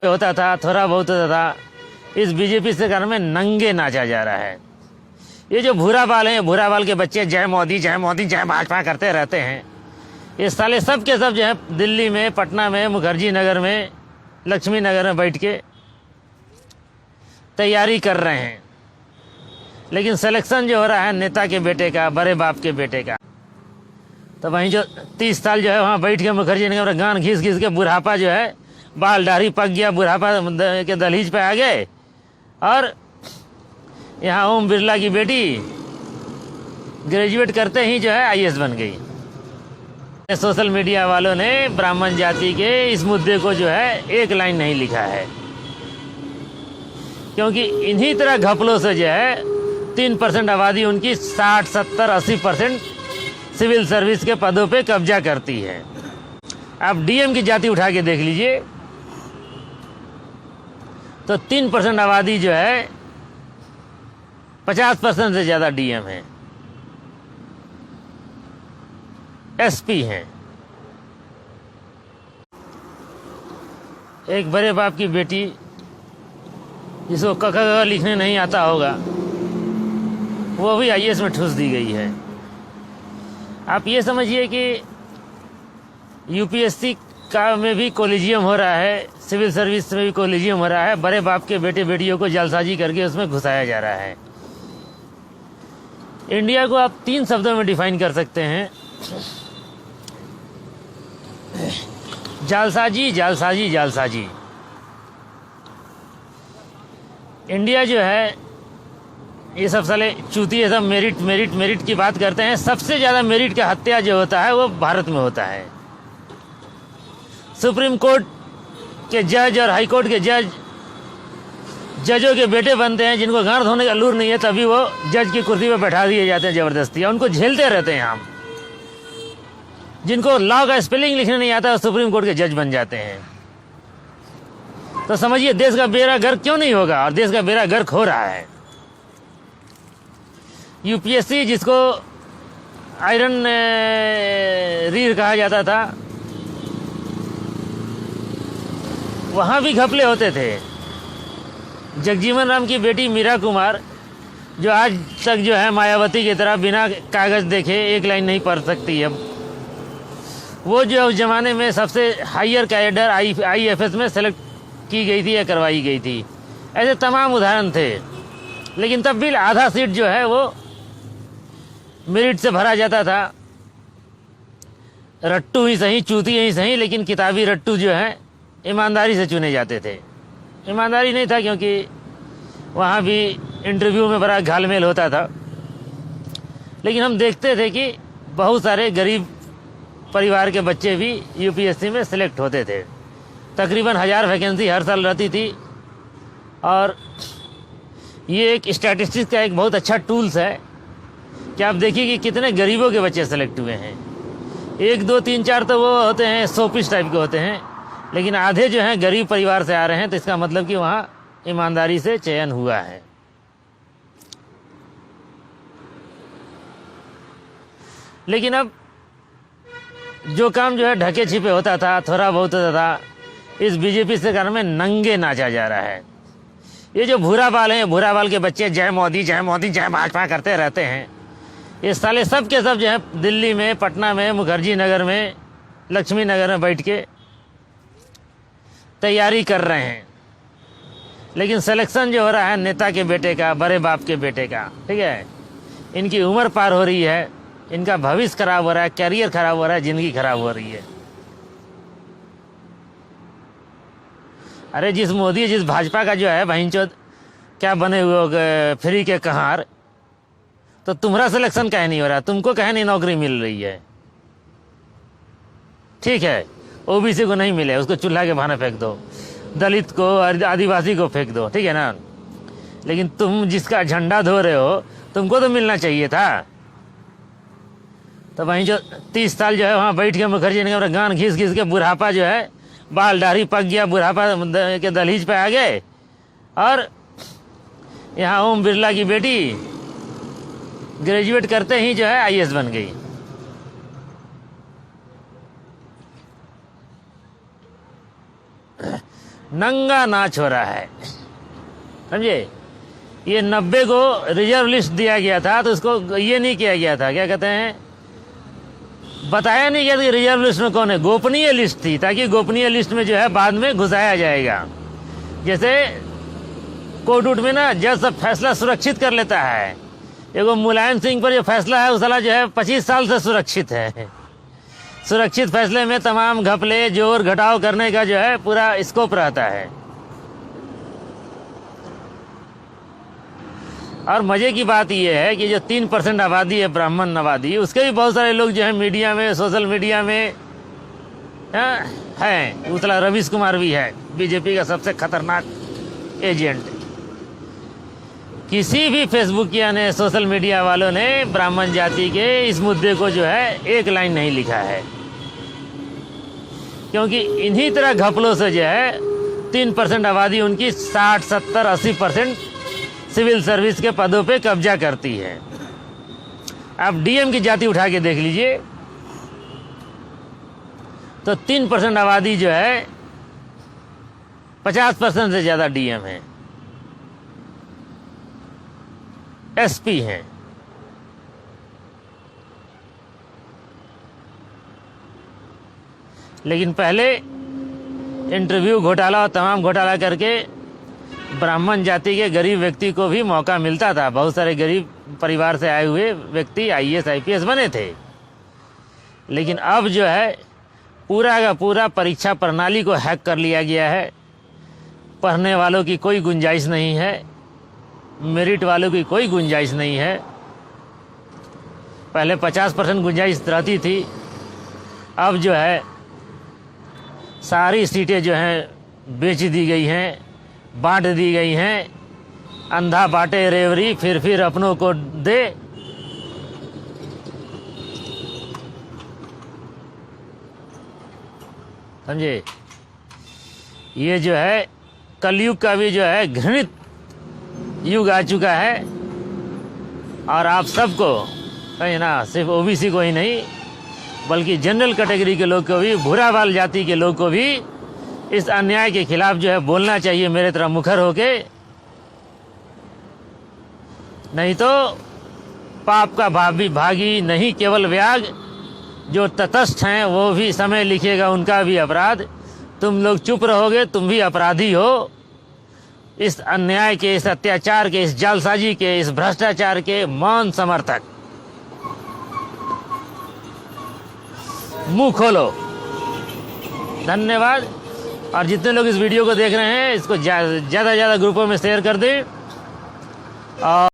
होता था, थोड़ा बहुत होता था। इस बीजेपी सरकार में नंगे नाचा जा रहा है। ये जो भूरा बाल हैं, भूरा बाल के बच्चे जय मोदी जय मोदी जय भाजपा करते रहते हैं। ये साले सब के सब जो है दिल्ली में, पटना में, मुखर्जी नगर में, लक्ष्मी नगर में बैठ के तैयारी कर रहे हैं। लेकिन सिलेक्शन जो हो रहा है नेता के बेटे का, बड़े बाप के बेटे का, तो वहीं जो 30 साल जो है वहाँ बैठ के मुखर्जी नगर में गान घिस घिस के बुढ़ापा जो है, बाल दाढ़ी पक गया, बुढ़ापा के दहलीज पे आ गए। और यहाँ ओम बिरला की बेटी ग्रेजुएट करते ही जो है आईएएस बन गई। सोशल मीडिया वालों ने ब्राह्मण जाति के इस मुद्दे को जो है एक लाइन नहीं लिखा है, क्योंकि इन्हीं तरह घपलों से जो है 3% आबादी उनकी 60, 70, 80% सिविल सर्विस के पदों पे कब्जा करती है। आप डीएम की जाति उठा के देख लीजिए तो 3% आबादी जो है 50% से ज़्यादा डीएम है, एसपी हैं। एक बड़े बाप की बेटी जिसको क ख लिखने नहीं आता होगा, वो भी आईएएस में ठूस दी गई है। आप ये समझिए कि यूपीएससी का में भी कॉलेजियम हो रहा है, सिविल सर्विस में भी कॉलेजियम हो रहा है। बड़े बाप के बेटे बेटियों को जालसाजी करके उसमें घुसाया जा रहा है। इंडिया को आप 3 शब्दों में डिफाइन कर सकते हैं: जालसाजी, जालसाजी, जालसाजी। इंडिया जो है, ये सब साले चूतिए सब मेरिट मेरिट मेरिट की बात करते हैं। सबसे ज़्यादा मेरिट का हत्या जो होता है वो भारत में होता है। सुप्रीम कोर्ट के जज और हाई कोर्ट के जजों के बेटे बनते हैं, जिनको गांड धोने का लूर नहीं है, तभी वो जज की कुर्सी पर बैठा दिए जाते हैं ज़बरदस्ती, उनको झेलते रहते हैं हम। जिनको लॉ का स्पेलिंग लिखने नहीं आता, सुप्रीम कोर्ट के जज बन जाते हैं। तो समझिए देश का बेड़ा गर्क क्यों नहीं होगा, और देश का बेड़ा गर्क हो रहा है। यूपीएससी, जिसको आयरन रीढ़ कहा जाता था, वहाँ भी घपले होते थे। जगजीवन राम की बेटी मीरा कुमार, जो आज तक जो है मायावती की तरह बिना कागज़ देखे एक लाइन नहीं पढ़ सकती है, वो जो उस ज़माने में सबसे हायर कैडर आईएफएस में सेलेक्ट की गई थी या करवाई गई थी। ऐसे तमाम उदाहरण थे। लेकिन तब भी आधा सीट जो है वो मेरिट से भरा जाता था। रट्टू ही सही, चूती ही सही, लेकिन किताबी रट्टू जो है ईमानदारी से चुने जाते थे। ईमानदारी नहीं था, क्योंकि वहाँ भी इंटरव्यू में बड़ा घालमेल होता था। लेकिन हम देखते थे कि बहुत सारे गरीब परिवार के बच्चे भी यूपीएससी में सिलेक्ट होते थे। तकरीबन 1000 वैकेंसी हर साल रहती थी। और ये एक स्टैटिस्टिक्स का एक बहुत अच्छा टूल्स है कि आप देखिए कि कितने गरीबों के बच्चे सेलेक्ट हुए हैं। 1, 2, 3, 4 तो वो होते हैं सोपिस टाइप के होते हैं, लेकिन आधे जो हैं गरीब परिवार से आ रहे हैं। तो इसका मतलब कि वहाँ ईमानदारी से चयन हुआ है। लेकिन अब जो काम जो है ढके छिपे होता था, थोड़ा बहुत होता था, इस बीजेपी सरकार में नंगे नाचा जा रहा है। ये जो भूरा बाल हैं, भूरा बाल के बच्चे जय मोदी जय मोदी जय भाजपा करते रहते हैं। ये साले सब के सब जो है दिल्ली में, पटना में, मुखर्जी नगर में, लक्ष्मी नगर में बैठ के तैयारी कर रहे हैं। लेकिन सिलेक्शन जो हो रहा है नेता के बेटे का, बड़े बाप के बेटे का, ठीक है, इनकी उम्र पार हो रही है, इनका भविष्य खराब हो रहा है, कैरियर खराब हो रहा है, ज़िंदगी खराब हो रही है। अरे जिस मोदी, जिस भाजपा का जो है भैंचोद क्या बने हुए फ्री के कहार, तो तुम्हारा सिलेक्शन कहीं नहीं हो रहा, तुमको कहीं नहीं नौकरी मिल रही है। ठीक है, ओबीसी को नहीं मिले, उसको चूल्हा के बहाने फेंक दो, दलित को, आदिवासी को फेंक दो, ठीक है ना। लेकिन तुम जिसका झंडा धो रहे हो, तुमको तो मिलना चाहिए था। तो वहीं जो 30 साल जो है वहाँ बैठ के मुखर्जी नगर में गान घिस घिस के बुढ़ापा जो है, बाल दाढ़ी पक गया, बुढ़ापा के दहलीज पे आ गए। और यहाँ ओम बिरला की बेटी ग्रेजुएट करते ही जो है आईएएस बन गई। नंगा नाच हो रहा है, समझे। ये 90 को रिजर्व लिस्ट दिया गया था, तो उसको ये नहीं किया गया था, क्या कहते हैं, बताया नहीं गया था कि रिजर्व लिस्ट में कौन है। गोपनीय लिस्ट थी, ताकि गोपनीय लिस्ट में जो है बाद में घुसाया जाएगा। जैसे कोर्ट उट में ना जज सब फैसला सुरक्षित कर लेता है, एगो मुलायम सिंह पर जो फैसला है, उस साला जो है 25 साल से सुरक्षित है। सुरक्षित फैसले में तमाम घपले जोर घटाव करने का जो है पूरा स्कोप रहता है। और मजे की बात यह है कि जो 3% आबादी है ब्राह्मण आबादी, उसके भी बहुत सारे लोग जो है मीडिया में, सोशल मीडिया में हैं। उतला रवीश कुमार भी है, बीजेपी का सबसे खतरनाक एजेंट। किसी भी फेसबुक या ने सोशल मीडिया वालों ने ब्राह्मण जाति के इस मुद्दे को जो है एक लाइन नहीं लिखा है, क्योंकि इन्हीं तरह घपलों से जो है 3% आबादी उनकी 60, 70, 80% सिविल सर्विस के पदों पे कब्जा करती है। आप डीएम की जाति उठा के देख लीजिए, तो 3% आबादी जो है 50% से ज्यादा डीएम है, एसपी हैं। लेकिन पहले इंटरव्यू घोटाला और तमाम घोटाला करके ब्राह्मण जाति के गरीब व्यक्ति को भी मौका मिलता था। बहुत सारे गरीब परिवार से आए हुए व्यक्ति आईएएस आईपीएस बने थे। लेकिन अब जो है पूरा का पूरा परीक्षा प्रणाली को हैक कर लिया गया है। पढ़ने वालों की कोई गुंजाइश नहीं है, मेरिट वालों की कोई गुंजाइश नहीं है। पहले 50% गुंजाइश रहती थी, अब जो है सारी सीटें जो हैं बेच दी गई हैं, बांट दी गई हैं। अंधा बांटे रेवड़ी, फिर अपनों को दे। समझे, ये जो है कलयुग का भी जो है घृणित युग आ चुका है। और आप सबको कहीं ना, सिर्फ ओबीसी को ही नहीं बल्कि जनरल कैटेगरी के लोग को भी, भूरा बाल जाति के लोग को भी इस अन्याय के खिलाफ जो है बोलना चाहिए मेरे तरह मुखर होके। नहीं तो पाप का भागी नहीं केवल व्याग, जो तटस्थ हैं वो भी समय लिखेगा उनका भी अपराध। तुम लोग चुप रहोगे, तुम भी अपराधी हो। इस अन्याय के, इस अत्याचार के, इस जालसाजी के, इस भ्रष्टाचार के मौन समर्थक, मुंह खोलो। धन्यवाद। और जितने लोग इस वीडियो को देख रहे हैं, इसको ज़्यादा ग्रुपों में शेयर कर दें। और